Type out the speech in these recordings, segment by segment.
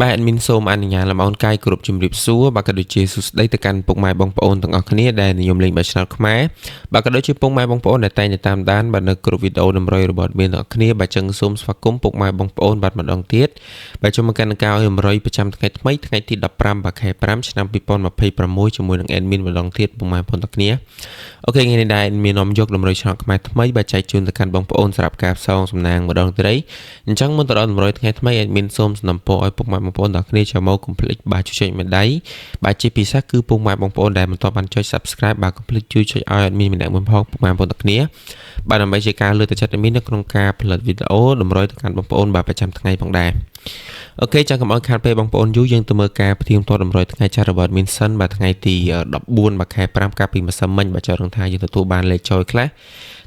បាទមានសូមអនុញ្ញាតលំអរកាយគ្រប់ជំរាបសួរបាទក៏ដូចជាសួស្តីទៅកាន់ពុកម៉ែបងប្អូនទាំងអស់គ្នាដែលនិយមលេងបែប Channel ខ្មែរបាទក៏ដូចជាពុកម៉ែបងប្អូនដែលតែងតែតាមដានបាទនៅគ្រប់វីដេអូតម្រុយរបស់មានទាំងអស់គ្នាបាទចឹងសូមស្វាគមន៍ពុកម៉ែបងប្អូនបាទម្ដងទៀតបាទចូលមកកាន់ការតម្រុយប្រចាំថ្ងៃថ្មីថ្ងៃទី15បាទខែ5ឆ្នាំ2026ជាមួយនឹង admin ម្ដងទៀតពុកម៉ែបងប្អូនទាំងគ្នាអូខេថ្ងៃនេះដែរមាននាំយកតម្រុយ Channel ខ្មែរថ្មីបាទចែកជូនទៅកាន់បងប្អូនសម្រាប់ការផ្សងសំណាងម្ដងទៀតអញ្ចឹងមុនទៅដល់តម្រុយថ្ងៃថ្មី admin សូមសំណពរឲ្យពុកម៉ែបងប្អូនទាំងគ្នាចូលមកកុំភ្លេចបាទជួយចុចមេដៃបាទជាពិសេសគឺពុកម៉ែបងប្អូនដែលមិនទាន់បានចុច Subscribe បាទកុំភ្លេចជួយចុចឲ្យ admin ម្នាក់មួយផងពុកម៉ែបងប្អូនទាំងគ្នាបាទដើម្បីជាការលើកទឹកចិត្ត admin នៅក្នុងការផលិតវីដេអូតម្រុយទៅកាន់បងប្អូនបាទប្រចាំថ្ងៃផងដែរអូខេចាំកុំឲ្យខាតពេលបងប្អូនយូរយើងទៅមើលការផ្ទៀងផ្ទាត់តម្រុយថ្ងៃច័ន្ទរបស់ admin សិនបាទថ្ងៃទី14បាទខែ5កាលពីម្សិលមិញបាទចោលនឹងថាយើងទទួលបានលេខចូលខ្លះ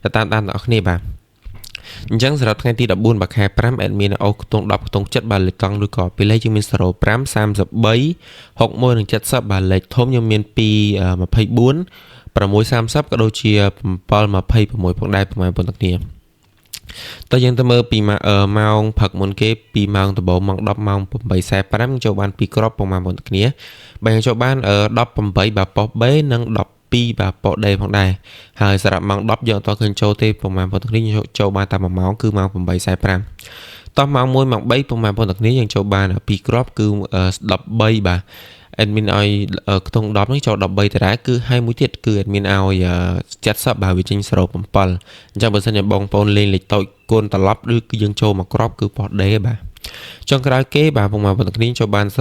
ទៅតាមដានបងប្អូនគ្នាបាទអញ្ចឹងសម្រាប់ថ្ងៃទី14បាទខែ5 admin អូខ្ទង់10ខ្ទង់7បាទលេខកង់ឬក៏ពីលេខយើងមាន05 33 61និង70បាទលេខធំយើងមាន2 24 630ក៏ដូចជា726ផងដែរពុកម៉ែបងប្អូនទាំងគ្នាតើយើងទៅមើលពីម៉ោងព្រឹកមុនគេពីម៉ោងដំបូងម៉ោង10ម៉ោង8:45ចូលបាន2គ្រាប់ពុកម៉ែបងប្អូនទាំងគ្នាបាទចូលបាន18បាទប៉ុស B និង12បាទប៉ុស D ផងដែរហើយសម្រាប់ម៉ោង10យើងអត់ឃើញចូលទេពុកម៉ែបងប្អូនទាំងគ្នាចូលបានតែ1ម៉ោងគឺម៉ោង8:45តោះម៉ោង1ម៉ោង3ពុកម៉ែបងប្អូនទាំងគ្នាយើងចូលបាន2គ្រាប់គឺ13បាទadmin ឲ្យខ្ទង់10នេះចូល13តារាគឺហើយមួយទៀតគឺ admin ឲ្យ70បាទវាចេញ07អញ្ចឹងបើសិនជាបងប្អូនលេងលេខតូចគុណត្រឡប់ឬគឺយើងចូលមួយគ្រាប់គឺប៉ុស D បាទចុងក្រោយគេបាទពុកម៉ែបងប្អូនទាំងគ្នាចូលបាន07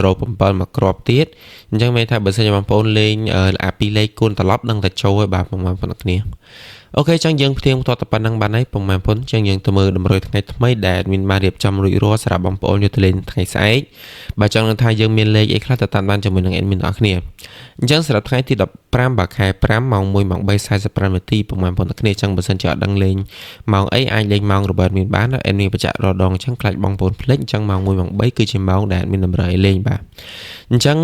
មួយគ្រាប់ទៀតអញ្ចឹងមានថាបើសិនជាបងប្អូនលេងអា2លេខគុណត្រឡប់នឹងតែចូលហើយបាទពុកម៉ែបងប្អូនទាំងគ្នាអូខេចឹងយើងផ្ទៀងផ្ទាត់តែប៉ុណ្្នឹងបានហើយពុកម៉ែបងប្អូនចឹងយើងទៅមើលតម្រុយថ្ងៃថ្មីដែលមានបានរៀបចំរួចរាល់សម្រាប់បងប្អូនយកទៅលេងថ្ងៃស្អែកបាទចង់នឹងថាយើងមានលេខអីខ្លះទៅតាមដានជាមួយនឹង admin ទាំងអស់គ្នាអញ្ចឹងសម្រាប់ថ្ងៃទី15បាទខែ5ម៉ោង1ម៉ោង3:45នាទីពុកម៉ែបងប្អូនទាំងគ្នាចឹងបើសិនជាអត់ដឹងលេងម៉ោងអីអាចលេងម៉ោងរបស់ admin បាន admin បញ្ជាក់រដងចឹងខ្លាចបងប្អូនភ្លេចអញ្ចឹងម៉ោង1ម៉ោង3គឺជាម៉ោងដែល admin តម្រូវឲ្យលេងបាទអញ្ចឹង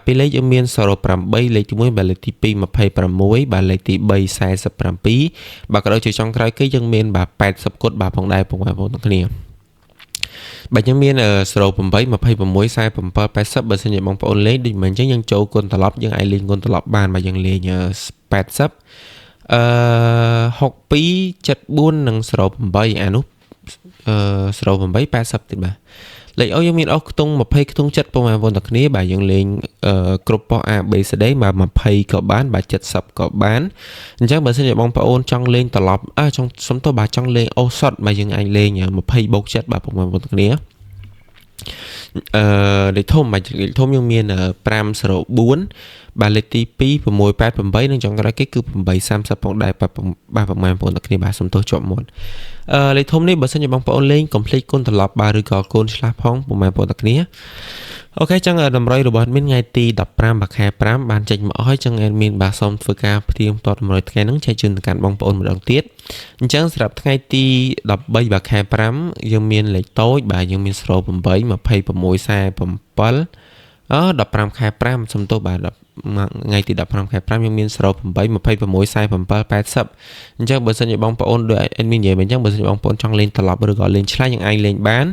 ពីលេខយើងមាន08លេខទី1បាទលេខទី2 26បាទលេខទី3 47បាទក៏ដូចជាចុងក្រោយគេយើងមានបាទ80គុតបាទផងដែរពុកម៉ែបងប្អូនទាំងគ្នាបាទយើងមាន08 26 47 80បើសិនជាបងប្អូនលេងដូចមិនអញ្ចឹងយើងចូលគុណត្រឡប់យើងអាចលេងគុណត្រឡប់បានបាទយើងលេង80 62 74និង08អានោះ08 80ទៀតបាទលេខអូយើងមានអស់ខ្ទង់20ខ្ទង់7ពុកម៉ែបងប្អូនទាំងគ្នាបាទយើងលេងគ្រប់ប៉ុស A B C D បាទ20ក៏បានបាទ70ក៏បានអញ្ចឹងបើសិនជាបងប្អូនចង់លេងត្រឡប់ចង់សុំទោះបាទចង់លេងអូសុតបាទយើងអាចលេង20បូក7បាទពុកម៉ែបងប្អូនទាំងគ្នាលេខធំបាទលេខធំយើងមាន504បាទលេខទី2 688និងចុងក្រោយគេគឺ830ផងដែរបាទពុកម៉ែបងប្អូនទាំងគ្នាបាទសុំទោសជាប់មាត់លេខធំនេះបើសិនជាបងប្អូនលេងកុំភ្លេចគុណត្រឡប់បាទឬក៏គុណឆ្លាស់ផងពុកម៉ែបងប្អូនទាំងគ្នាអូខេចឹងតម្រុយរបស់មានថ្ងៃទី15បាទខែ5បានចេញមកអស់ហើយចឹងមានបាទសូមធ្វើការផ្ទៀងផ្ទាត់តម្រុយថ្ងៃហ្នឹងចែកជូនទៅកាន់បងប្អូនម្ដងទៀតអញ្ចឹងសម្រាប់ថ្ងៃទី13បាទខែ5យើងមានលេខតូចបាទយើងមាន08 26 47 15ខែ5សំទោសបាទថ្ងៃទី15ខែ5យើងមាន08 26 47 80អញ្ចឹងបើសិនជាបងប្អូនដូច admin និយាយអញ្ចឹងបើសិនជាបងប្អូនចង់លេងត្រឡប់ឬក៏លេងឆ្លាយយើងអាចលេងបាន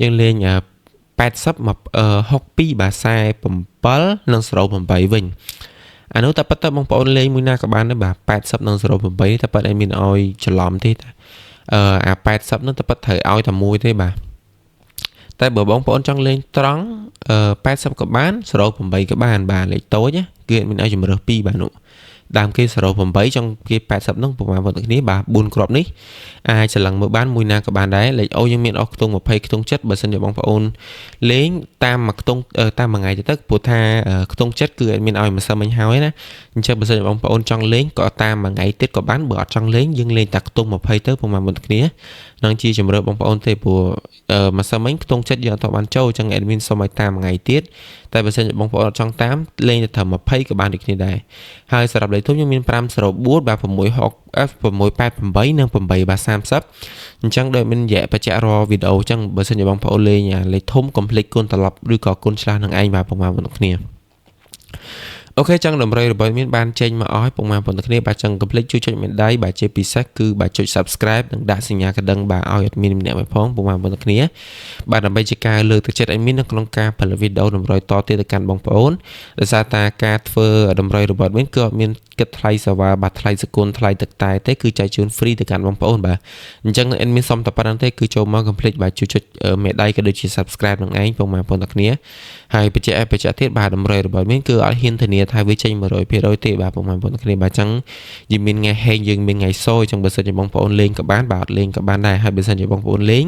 យើងលេង80 62បាទ47និង08វិញអានោះតែប៉ុតតែបងប្អូនលេងមួយណាក៏បានដែរបាទ80និង08តែប៉ុតឲ្យមានឲ្យច្រឡំទេអា80នោះតែប៉ុតត្រូវឲ្យតែមួយទេបាទតែបើបងប្អូនចង់លេងត្រង់80ក៏បាន08ក៏បានបាទលេខតូចគឺមានឲ្យជំរើស2បាទនោះដើមគេ08ចុងគេ80ហ្នឹងពុកម៉ែបងប្អូនទាំងគ្នាបាទ4គ្រាប់នេះអាចឆ្លងមើលបានមួយណាក៏បានដែរលេខអូយើងមានអស់ខ្ទង់20ខ្ទង់7បើសិនជាបងប្អូនលេងតាមមួយខ្ទង់តាមមួយថ្ងៃទៅព្រោះថាខ្ទង់7គឺមានឲ្យម្សិលមិញហើយណាអញ្ចឹងបើសិនជាបងប្អូនចង់លេងក៏តាមមួយថ្ងៃទៀតក៏បានបើអត់ចង់លេងយើងលេងតែខ្ទង់20ទៅពុកម៉ែបងប្អូនទាំងគ្នានឹងជាជំរឿបងប្អូនទេព្រោះម្សិលមិញខ្ទង់7យើងអត់បានចូលអញ្ចឹង admin សុំឲ្យតាមមួយថ្ងៃទៀតតែបើសិនជាបងប្អូនអត់ចង់តាមលេងតែត្រឹម20ក៏បានដូចគ្នាដែរហើយសម្រាប់លេខធំយើងមាន504បាទ688និង8បាទ30អញ្ចឹងដោយមានរយៈបច្ចៈរាល់វីដេអូអញ្ចឹងបើសិនជាបងប្អូនលេងលេខធំកុំភ្លេចគុណត្រឡប់ឬក៏គុណឆ្លាស់នឹងឯងបាទពុកម៉ែបងប្អូនគ្នា អូខេចឹងតម្រូវរបស់មានបានចេញមកអស់ហើយពុកម៉ែបងប្អូនទាំងគ្នាបាទចឹងកុំភ្លេចជួយចុចមេដៃបាទជាពិសេសគឺបាទចុច Subscribe និងដាក់សញ្ញាកណ្ដឹងបាទឲ្យអត់មានម្នាក់មួយផងពុកម៉ែបងប្អូនទាំងគ្នាបាទដើម្បីជាការលើកទឹកចិត្តឲ្យមាននៅក្នុងការផលិតវីដេអូតម្រូវតទៀតទៅកាន់បងប្អូនដោយសារតែការធ្វើតម្រូវរបស់មានគឺអត់មានគិតថ្លៃសេវាបាទថ្លៃសកលថ្លៃទឹកតែទេគឺចែកជូន free ទៅកាន់បងប្អូនបាទអញ្ចឹងអេដមីនសុំតែប៉ុណ្្នឹងទេគឺចូលមកកុំភ្លេចបាទជួយចុចមេដៃក៏ដូចជា Subscribe នឹងឯងពុកម៉ែបងប្អូនទាំងគ្នាហើយបញ្ជាក់ទៀតបាទតម្រូវរបស់មានគឺអត់ហ៊ានធានាថាវាចេញ 100% ទេបាទពុកម៉ែបងប្អូនទាំងគ្នាបាទអញ្ចឹងយើងមានថ្ងៃហេងយើងមានថ្ងៃសោអញ្ចឹងបើសិនជាបងប្អូនលេងក៏បានបាទអត់លេងក៏បានដែរហើយបើសិនជាបងប្អូនលេង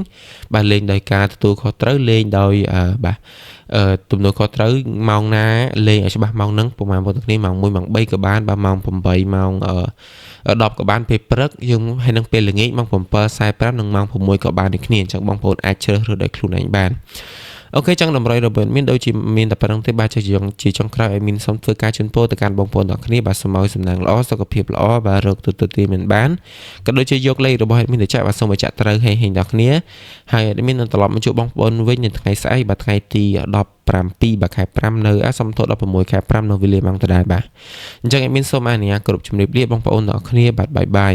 បាទលេងដោយការទទួលខុសត្រូវលេងដោយបាទទំនួលខុសត្រូវម៉ោងណាលេងឲ្យច្បាស់ម៉ោងហ្នឹងពុកម៉ែបងប្អូនទាំងគ្នាម៉ោង1ម៉ោង3ក៏បានបាទម៉ោង8ម៉ោង10ក៏បានពេលព្រឹកយើងហើយនឹងពេលល្ងាចម៉ោង7:45និងម៉ោង6ក៏បានដូចគ្នាអញ្ចឹងបងប្អូនអាចជ្រើសរើសដោយខ្លួនឯងបានអូខេចឹងតម្រូវរបស់មានដូចជាមានតែប៉ុណ្្នឹងទេបាទជាចុងក្រោយឲ្យមានសូមធ្វើការជូនពរទៅកាន់បងប្អូនទាំងគ្នាបាទសូមឲ្យសំណាងល្អសុខភាពល្អបាទរកទទួលមានបានក៏ដូចជាយកលេខរបស់មានទៅចាក់បាទសូមឲ្យចាក់ត្រូវហេងដល់គ្នាហើយមាននឹងត្រឡប់មកជួបបងប្អូនវិញនៅថ្ងៃស្អែកបាទថ្ងៃទី17បាទខែ5នៅសំទោ16ខែ5នៅវេលាម៉ោងដដែលបាទអញ្ចឹងឲ្យមានសូមអនុញ្ញាតគ្រប់ជំរាបលាបងប្អូនទាំងអស់គ្នាបាទបាយបាយ